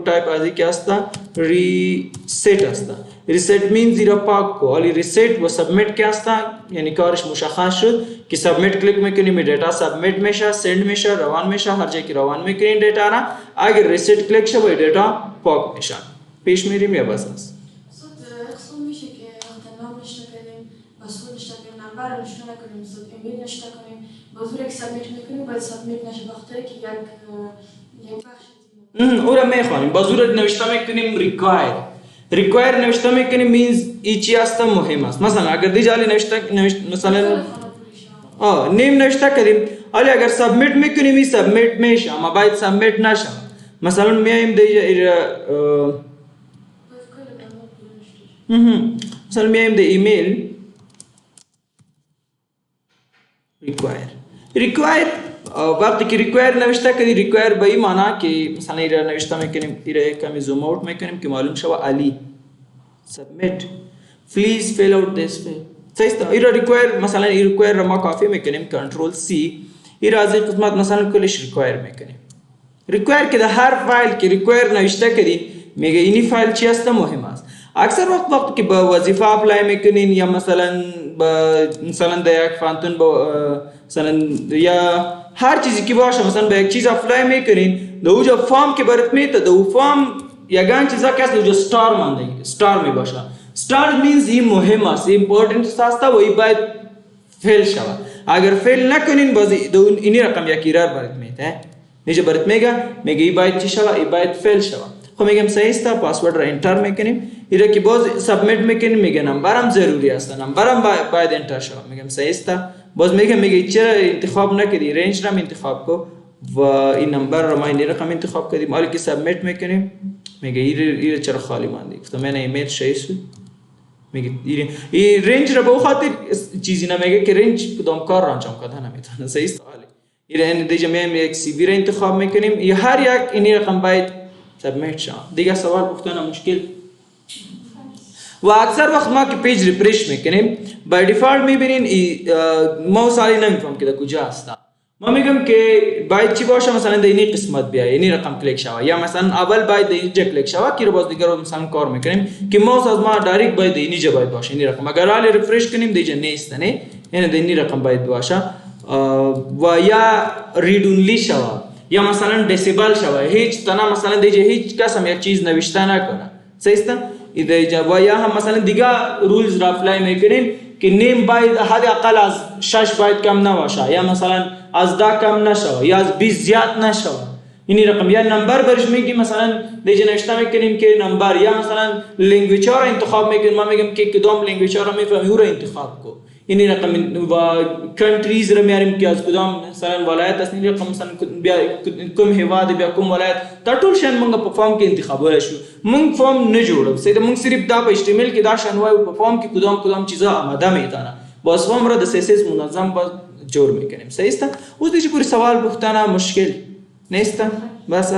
تایپ از क्या असता ریست است ریست مینز زیرا پاک کو ولی ریست و سبمیت क्या असता یعنی کارش مشخص شد که سبمیت کلیک میکنیم دیتا سبمیت میشه سند میشه روان میشه هر جایی که روان میکنین دیتا را اگر ریست کلیک شه دیتا پاک میشه پیش میریم یا بس است میشه که نام نشته کنیم مسئول نشته کنیم نمبر نشته کنیم ایمیل نشته کنیم بازور یک سبمیت میکنیم باید سبمیت نشه بخاطر که یک بخش او را میخوانیم بازور نوشته میکنیم ریکوایر نوشته میکنیم مینز ای چی است مهم است مثلا اگر دیگه علی نوشته مثلا نیم نوشته کردیم علی اگر سبمیت میکنیم این سبمیت میشه اما باید سبمیت نشه مثلا میایم دیگه مثلا میایم د ایمیل ریکوایر وقتی که ریکوایر نوشته کردی ریکوایر به این معنی که مثلا ایره نوشته میکنیم ایره کمی زوم اوت میکنیم که معلوم شود علی submit please fill out this field صحیح ایره ریکوایر مثلا این ریکوایر را ما کافی میکنیم کنترل سی ایره از این قسمت مثلا کلش ریکوایر میکنیم ریکوایر که در هر فایل که ریکوایر نوشته کردین میگه اینی فایل چی است مهم است اکثر وقتی که با وظیفه اپلای میکنین یا مثلا در یک فانتون مثلا یا هر چیزی که باشه مثلا به یک چیز اپلای میکنین در اوجا فارم که برات میده در فارم یگان چیزا که است اوجا ستار مانده ستار می باشه ستار مینز این مهم است امپورتنت است و این باید فیل شود اگر فیل نکنین باز اینی رقم یک ایرار برات میده نیچه برات میگه این باید چی شود این باید فیل شود خب میگم صحیح است پاسورد را انتر میکنیم ایره که باز سابمیت میکنیم میگه نمبرم ضروری است نمبرم باید انتر شود میگم صحیح است باز میگه چرا انتخاب نکردی رنج را انتخاب کو و این نمبر را ما این رقم انتخاب کردیم حالا که سابمیت میکنیم میگه ایره چرا خالی مانده گفتم من ایمیل صحیح است میگه این رنج را به خاطر چیزی نمیگه که رنج کدام کار را انجام کردن نمیتونه صحیح است ایره دیگه میایم یک سی وی را انتخاب میکنیم یا هر یک این رقم باید سابمیت شد دیگه سوال پختن مشکل و اکثر وقت ما که پیج ریفرش میکنیم بای دیفالت میبینین ماوس علی نمیفهم که در کجا هست ما میگم که باید چی باشه مثلا در اینی قسمت بیای اینی رقم کلیک شود یا مثلا اول باید در اینجا کلیک شود که رو باز دیگر رو مثلا کار میکنیم که ماوس از ما دایرکت باید در اینجا باید باشه اینی رقم اگر حالی ریفرش کنیم دیگه نیست نه یعنی در اینی رقم باید باشه و یا ریڈ اونلی شود یا مثلا دیسیبل شود هیچ تنها مثلا دیگه هیچ کس هم یک چیز نوشته نکنه صحیح است ایده و یا هم مثلا دیگه رولز را اپلای میکنین که نیم باید حداقل از 6 باید کم نباشه یا مثلا از 10 کم نشه یا از 20 زیاد نشه اینی رقم یا نمبر برش میگیم مثلا دیگه نوشته میکنیم که نمبر یا مثلا لنگویج ها را انتخاب میکنیم ما میگم که کدام لنگویج ها را میفهمی او را انتخاب کو اینی رقم و کنتریز را میاریم که از کدام مثلا ولایت است این رقم مثلا بیا کوم هیواد بیا کوم ولایت تا ټول شان موږ په فارم کې انتخابول شو موږ فارم نه جوړو سیده موږ صرف دا په ایچ ټی ام ال کې دا شان وای په فارم کې کدام چیزا آماده میتونه باز فارم را د سی اس اس منظم باز جوړ میکنیم صحیح است اوس دې پوری سوال پوښتنه مشکل نیست بس